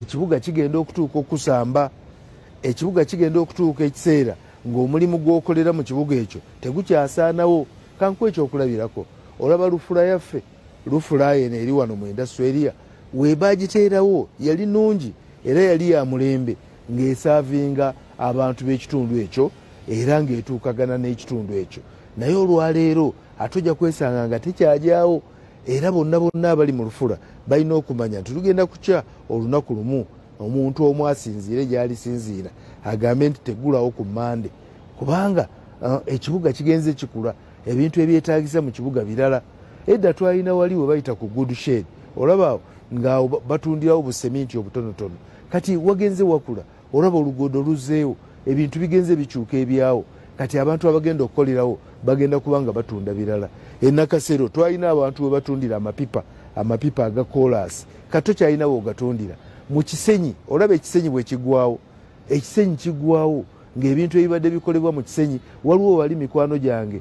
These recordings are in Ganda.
ekibuga kigenda okutuuka okusamba, ekibuga kigenda okutuuka ekiseera ng'omulimu gw'okolera mu kibuga ekyo tegukyasaanawo. Kankuwa ekyokulabirako, olaba lufula yaffe, lufula eno eri wano mu indasitule webaagiteerawo yali nnungi era yali ya mulembe ng'esaavinga abantu b'ekitundu ekyo era ng'etuukagana n'ekitundu ekyo. Naye olwaleero atojja kwesanga nga tekyajaawo, era bonna abali mu lufula balina okumanya nti tugenda kukya olunaku lumu omuntu omu asinziire gy'alisinziira agambe nti teggulawo ku Mande, kubanga ekibuga kigenze kikula, ebintu ebyetaagisa mu kibuga birala. Edda twalina wali we bayita ku good shed, olaba nga batundirawo buseminti obutonotono, kati wagenze wakula, olaba oluguudo luzzeewo, ebintu bigenze bikyuka ebyawo, kati abantu abagenda okukolerawo bagenda kubanga batunda birala. Nakasero twalina abantu we batundira amapipa aga koolasi, kato kyalina we ogatundira mu Kisenyi. Olaba Ekisenyi bwe kigwawo, Ekisenyi kigwawo ng'ebintu ebibadde bikolebwa mu Kisenyi, waliwo wali mikwano gyange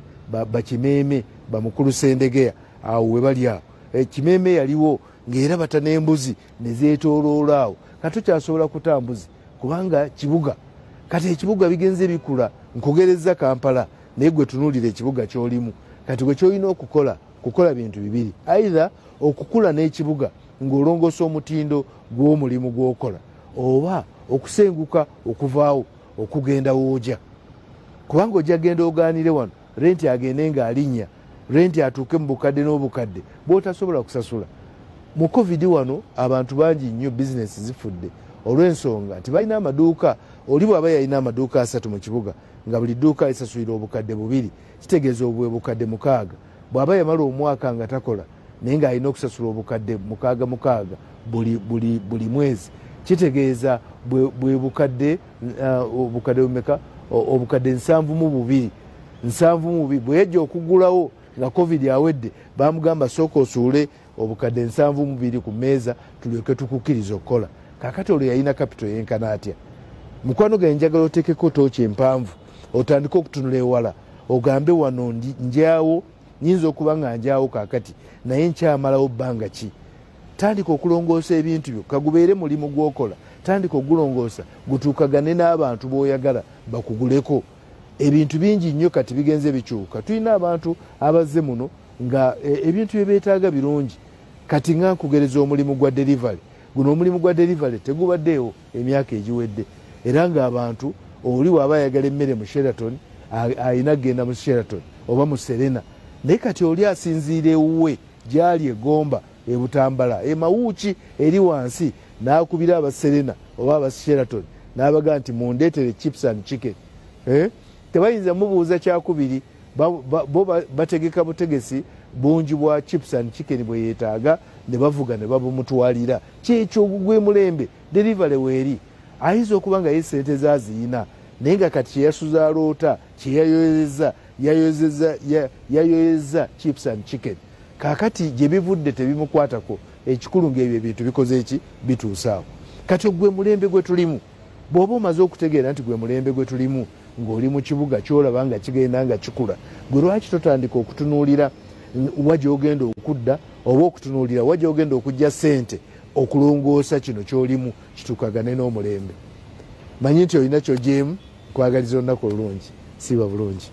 Bakimeeme Bamukulu Sendegeya awo we bali awo, Kimeeme yaliwo ng'era bata n'embuzi ne zeetooloola awo. Kato kyasobola kutambuzi kubanga kibuga. Kati ekibuga bigenze bikula, nkugereza Kampala naye gwe tunuulira ekibuga ky'olimu. Kati gwe kyolina kukola bintu bibiri, aidha okukula n'ekibuga ng'olongoosa omutindo gw'omulimu gw'okola, oba okusenguka okuvaawo okugenda w'ojja. Kubanga ojja genda ogaanire wano renti agende ng'alinnya, renti atuuke mu bukadde n'obukadde bw'otasobola kusasula. Mu Covid wano abantu bangi nnyo bizinesi zifudde olw'ensonga nti balina amaduuka. Oli bw'aba yalina amaduuka 3 mu kibuga nga buli dduuka lisasulira obukadde 2, kitegeeza obwe bukadde 6. Bw'aba yamala omwaka nga takola naye ng'alina okusasula obukadde 6 buli mwezi, kitegeeza bwe bukadde bumeka? Obukadde 72. Bwe yajja okugulawo nga Covid awedde bamugamba sooka osuule obukadde 72 ku mmeeza tulyoke tukukkiriza okukola. Kaakati olwo yalina kapito yenkana atya? Mukwano gange njagala oteekeko tooki empanvu, otandike okutunula ewala, ogambe wano njaawo, nyinza okuba nga njaawo kaakati naye nkyamalawo bbanga ki? Tandika okulongoosa ebintu byo, kagubeere mulimu gw'okola, tandika ogulongoosa gutuukagane n'abantu b'oyagala bakuguleko. Ebintu bingi nnyo kati bigenze bikyuka. Tulina abantu abazze muno nga ebintu bye beetaaga birungi. Kati nga nkugereza omulimu gwa delivery. Guno omulimu gwa delivery tegubaddeewo emyaka egiwedde, era ng'abantu oli waba ayagala emmere mu Sheraton ayina genda mu Sheraton oba mu Serena, naye kati oli asinziira ewuwe gy'ali Egomba, e Butambala, Mawuuki eri wansi, n'akubira aba Serena oba aba Sheraton n'abaga nti mundeetere chips and chicken. Tebayinza mubuuza kyakubiri, bo bategeka butegesi bungi bwa chips and chicken bwe yeetaaga ne bavuga ne babumutwalira. Kyekyo gwe mulembe delivery weeri ayinza okuba nga ye ssente zaziyina naye nga kati kyeyasuza aloota yayoyeza chips and chicken. Kaakati gye bivudde tebimukwatako, ekikulu ng'ebyo ebintu bikoze eki bituusaawo. Kati gwe mulembe gwe tulimu, bw'oba omaze okutegeera nti gwe mulembe gwe tulimu ng'oli mu kibuga kyolaba nga kigenda nga kikula, gwe lwaki totandika okutunuulira wa gy'ogenda okudda oba okutunuulira wa gy'ogenda okujja ssente okulongoosa kino ky'olimu kituukagane n'omulembe? Manyi nti olina ky'ogyemu. Kwagaliza olunaku olulungi, siba bulungi.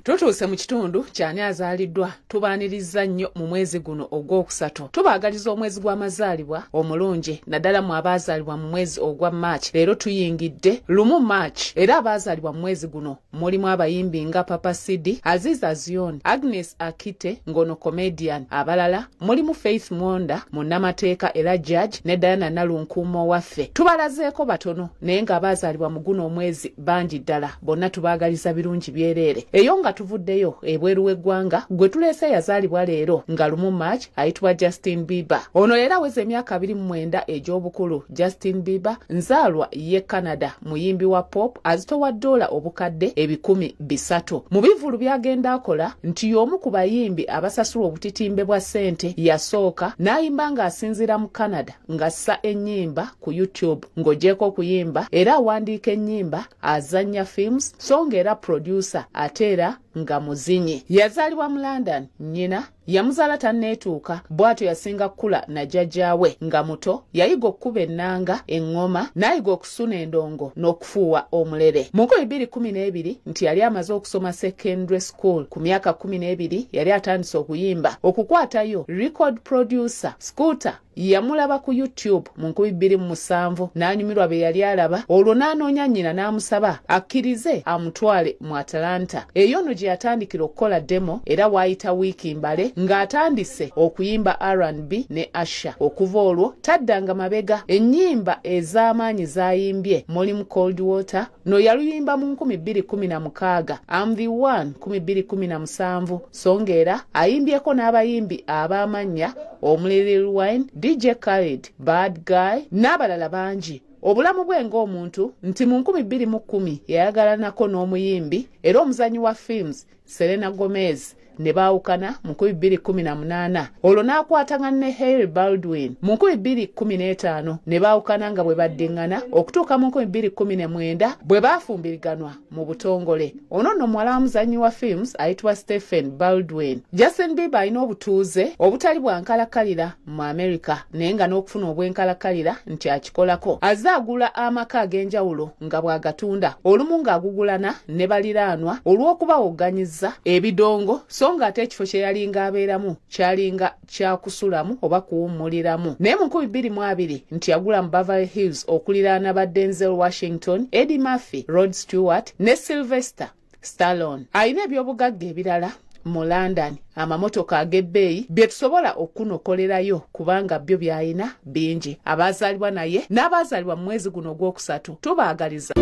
Tutuuse mu kitundu kyani azaaliddwa tubaaniriza nnyo mu mwezi guno ogwokusatu. Tubaagaliza omwezi gw'amazaalibwa omulungi naddala mu abaazaalibwa mu mwezi ogwa March. Leero tuyingidde lumu March, era abaazaalibwa mu mwezi guno mulimu abayimbi nga Papa Sidi, Aziza Zion, Agnes Akite ngono comedian. Abalala mulimu Faith Mwonda, munnamateeka era judge, ne Diana Nalunkuumo waffe. Tubalazeeko batono naye nga abaazaalibwa mu guno omwezi bangi ddala, bonna tubaagaliza birungi byereere. Eyo nga atuvuddeyo ebweru w'eggwanga gwe tuleese yazaalibwa leero nga lumu March ayitibwa Justin Bieber. Ono leero aweze emyaka 29 egy'obukulu. Justin Bieber nzaalwa ye Canada, muyimbi wa pop azitowa dola obukadde 300,000. Mu bivulu byagenda akola nti y'omu ku bayimbi abasasulwa obutitimbe bwa ssente yasooka n'ayimba ng'asinziira mu Canada ng'assa ennyimba ku YouTube ng'ogyeko okuyimba era awandiika ennyimba azannya films so ng'era producer ate era nga muzinyi. Yazaalibwa mu London, nnyina yamuzaala tanneetuuka bw'atyo yasinga kkula na jjajjaawe nga muto yayiga okkuba ennanga eŋŋoma n'ayiga okusuna endongo n'okufuuwa omulere. Mu 2012 nti yali amaze okusoma secondary school. Ku myaka 12 yali atandise okuyimba. Okukwatayo record producer Scooter yamulaba ku YouTube mu 2007 n'anyumirwa be yali alaba. Olwo n'anoonya nnyina n'amusaba akkirize amutwale mu Atlanta. Eyo nno gye yatandikira okukola demo era waayita wiiki mbale ng'atandise okuyimba R&B ne Asha. Okuva olwo taddanga mabega. Ennyimba ez'amaanyi z'ayimbye mulimu Cold Water no yaluyimba mu 2016, I'm the One 2017, songeera ayimbyeko n'abayimbi ab'amannya Omulili Wine, DJ Khaled, Bad Guy n'abalala bangi. Obulamu bwe ng'omuntu nti mu 2010 yayagalanako n'omuyimbi era omuzanyi wa films Selena Gomez ne baawukana mu 2018. Olwo n'akwatanga ne Hailey Baldwin mu 2015 ne baawukana nga bwe baddiŋŋana okutuuka mu 2019 bwe baafumbiriganwa mu butongole. Ono nno muwala wa muzannyi wa films ayitibwa Stephen Baldwin. Justin Bieber alina obutuuze obutali bwankalakalira mu America naye nga n'okufuna obwenkalakalira nti akikolako. Azze agula amaka ag'enjawulo nga bw'agatunda, olumu ng'agugulana ne baliraanwa olw'okubawoganyizza ebidongo songa ate ekifo kye yalinga abeeramu kyalinga kyakusulamu oba kuwummuliramu. Naye mu 2020 nti yagula mu Beverly Hills okuliraana ba Denzel Washington, Eddie Murphy, Rod Stewart ne Sylvester Stallone. Alina ebyobugagga ebirala mu London, amamotoka ag'ebbeeyi bye tusobola okunokolerayo kubanga byo by'alina bingi. Abaazaalibwa naye n'abaazaalibwa mu mwezi guno ogwokusatu tubaagaliza.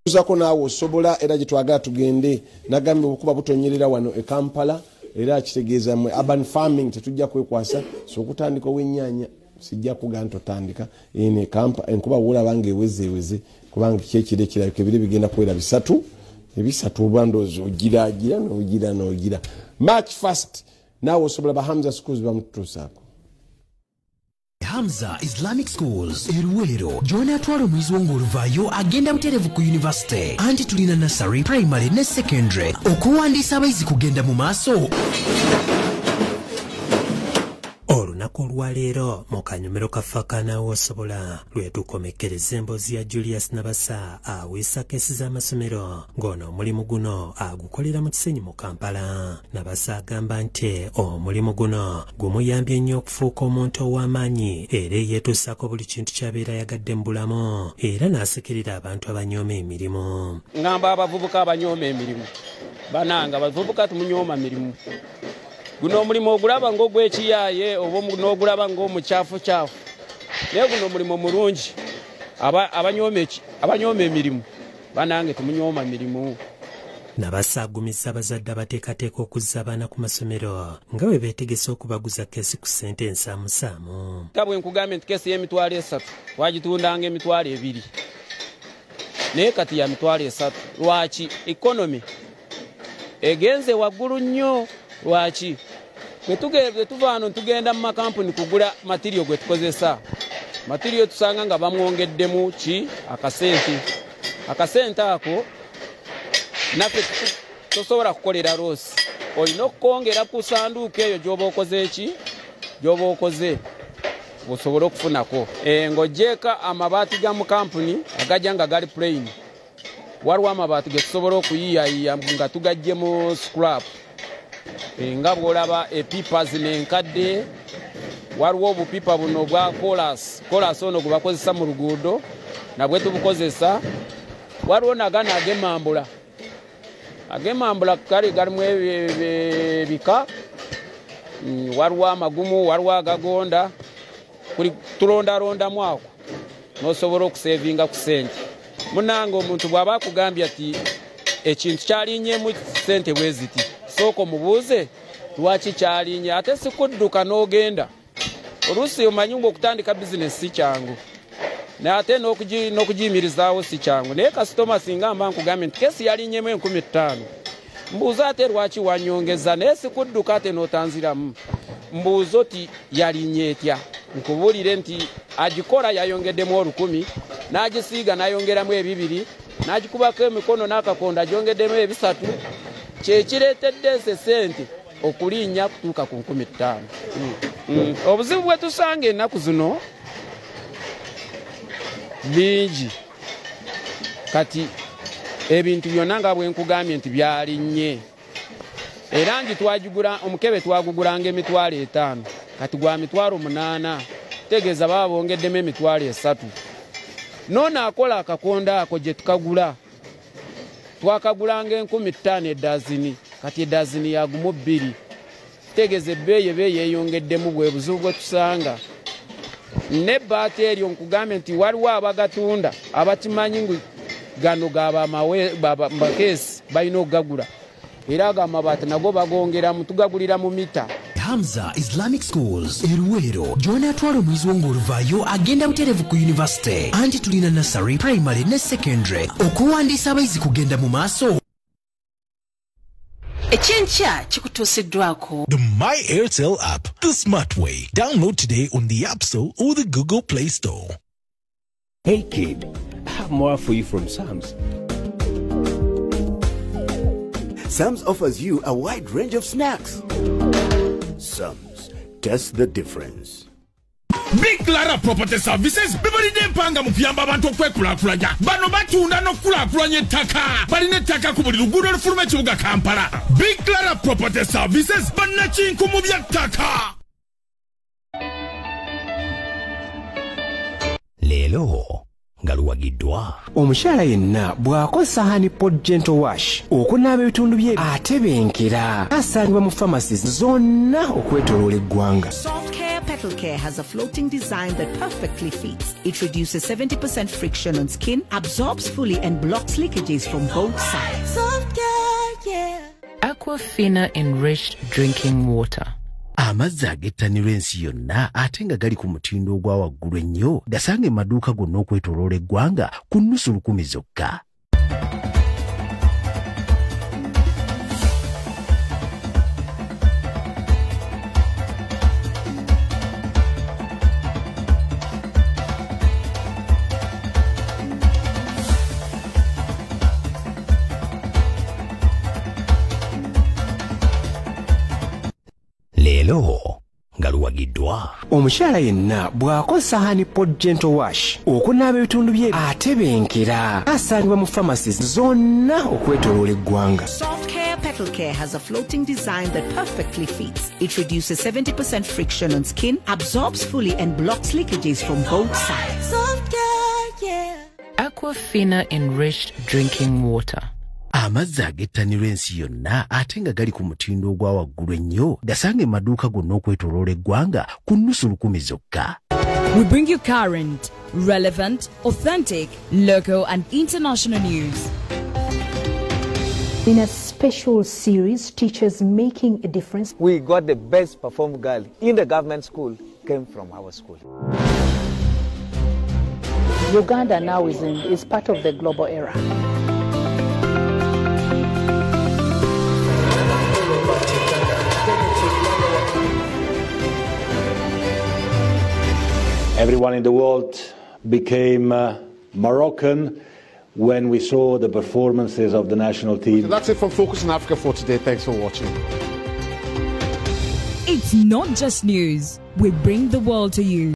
Tuzako naawe osobola era gye twagala tugende nagambe okuba butonyerera wano e Kampala era kitegeeza mwe urban farming tetujja kwekwasa so okutandika ow'ennyaanya sijja kugaa ntotandika ene Kampala enkuba woolaba ng'eweze kubanga kyekiro ekirabika ebire bigenda kubeera bisatu olwandozi ogira n'ogira. March 1st naawe osobola ba Hamza schools bamututuusaako. Hamza Islamic Schools Eruwero Jona atwala omwezi w'ong'oluvaayo agenda muterevu ku university anti tulina nursery, primary ne secondary okuwandiisa abayizi kugenda mu maaso. Olunaku olwaleero mu kanyomero kafakana osobola lwetukomekereza emboozi ya Julius Nabasa aweesa keesi z'amasomero ng'ono omulimu guno agukolera mu Kisenyi mu Kampala. Nabasa agamba nti omulimu guno gumuyambye nnyo okufuuka omuntu ow'amaanyi era yeetuusaako buli kintu ky'abeera yagadde mu bulamu era n'asekerera abantu abanyooma emirimu. Ngamba abavubuka abanyooma emirimu bananga abavubuka tumunyooma mirimu. Guno omulimu ogulaba ng'ogw'ekiyaaye oba n'ogulaba ng'omukyafu naye guno omulimu mulungi. Abanyooma emirimu banange tumunyooma mirimu. Nabasa agumizza abazadde abateekateeka okuzza abaana ku masomero nga bwe beetegese okubaguza keesi ku ssente ensaamusaamu. Nga bwe nkugambye nti keesi y'emitwalo 3 twagitundanga emitwalo 2 naye kati ya mitwalo 3. Lwaki? Economy egenze waggulu nnyo. Lwaki? Bwe tuva wano tugenda mu makampuni kugula material gwe tukozesa. Material tusanga nga bamwongeddemu ki? Akasente ako naffe tosobola kukolera loosi. Olina okukongera ku sanduuko eyo gy'oba okoze ki? Gy'oba okoze osobola okufunako. Ng'oggyeka amabaati ga mu kampuni agajja nga gali plain. Waliwo amabaati ge tusobola okuyiyayiya nga tugajje mu scrap. Nga bw'olaba epipa zino enkadde waliwo obupipa buno bwa kolas ono gwe bakozesa mu luguudo nabwe tubukozesa. Waliwo nagana ag'emambula agemambula kale galimu ebika waliwo amagumu waliwo agagonda kuli tulondarondamu ako nosobola okusevinga ku sente munange omuntu bw'aba akugambye ati ekintu kyalinyemu sente bweziti sooka mubuuze lwaki kyalinye ate sikudduka n'ogenda oluusi omanyi mbu okutandika bizinesi si kyangu naye ate n'okugiyimirizaawo si kyangu naye kasitoma singa mba nkugambye nti kesi yalinyemu 15,000 mbuuza ate lwaki wanyongeza naye sikudduka ate n'otanziramu mbuuza oti yalinye etya nkubuulire nti agikola yayongeddemu 10,000 n'agisiiga n'ayongeramu 2 n'agikubako emikono n'akakonda agyongeddemu 3 kyekireetedde ese sente okulinnya kutuuka ku 15,000. Obuzibu bwe tusanga ennaku zino bingi kati ebintu byonna nga bwe nkugambye nti byalinnye era ngi twagigula omukebe twagugulanga emitwalo 5 kati gwa mitwalo 8 tegeeza baba bongeddemu emitwalo 3 noona akola akakonda ako gye tukagula twakagulanga 15,000 edazini kati edazini yagumu 2 tegeeza ebbeeyi eyongeddemu bwe buzibu bwe tusanga n'ebbaati eryo nkugambye nti waliwo abagatunda abakimanyi ngu gano gabamakeesi balina okugagula era agamabaati nago bagongeramu tugagulira mu mita. Hamza Islamic Schools Eruwero John atwala omwezi w'ong'oluvaayo agenda buterevu ku university anti tulina nursery primary ne secondary okuwandiisa abayizi kugenda mu maaso. Ekyenkya kikutuusiddwako The My Airtel app, the smart way. Download today on the App Store or the Google Play Store. Hey kid, I have more for you from Sam's. Sam's offers you a wide range of snacks. Sam's, taste the difference. Big Clara Property Services bibali dempanga mukuyamba abantu okwekulakulanya bano batunda n'okulakulanya ettaka balina ettaka ku buli luguudo olufuluma ekibuga Kampala. Big Clara Property Services bannakinku mu by'ettaka. Leero nga luwagiddwa omukyala yenna bw'akozesa Honey Pot Gentle Wash okunaaba ebitundu bye atebenkera asangibwa mu pharmacies zonna okwetooloola eggwanga. Petal Care has a floating design that perfectly fits. It reduces 70% friction on skin, absorbs fully and blocks leakages from both sides. Aquafina enriched drinking water. Amazzi agettanirwa ensi yonna ate nga gali ku mutindo ogwa waggulu ennyo gasanga emaduuka gonna okwetooloola eggwanga ku nnusu 10 zokka. Leero nga luwagiddwa omukyala yenna bw'akozesa Honey Pot Gentle Wash okunaaba ebitundu bye atebenkera asangibwa mu pharmacies zonna okwetooloola eggwanga. Petal Care has a floating design that perfectly fits. It reduces 70% friction on skin, absorbs fully and blocks leakages from both sides. Aquafina enriched drinking water. Amazzi agettanirwa ensi yonna ate nga gali ku mutindo ogwa waggulu ennyo gasanga emaduuka gonna okwetooloola eggwanga ku nnusu 10 zokka. We bring you current, relevant, authentic, local and international news. In a special series, Teachers Making a Difference, we got the best performed girl in the government school came from our school. Uganda now is part of the global era. Everyone in the world became Moroccan when we saw the performances of the national team. So that's it from Focus on Africa for today. Thanks for watching. It's not just news. We bring the world to you.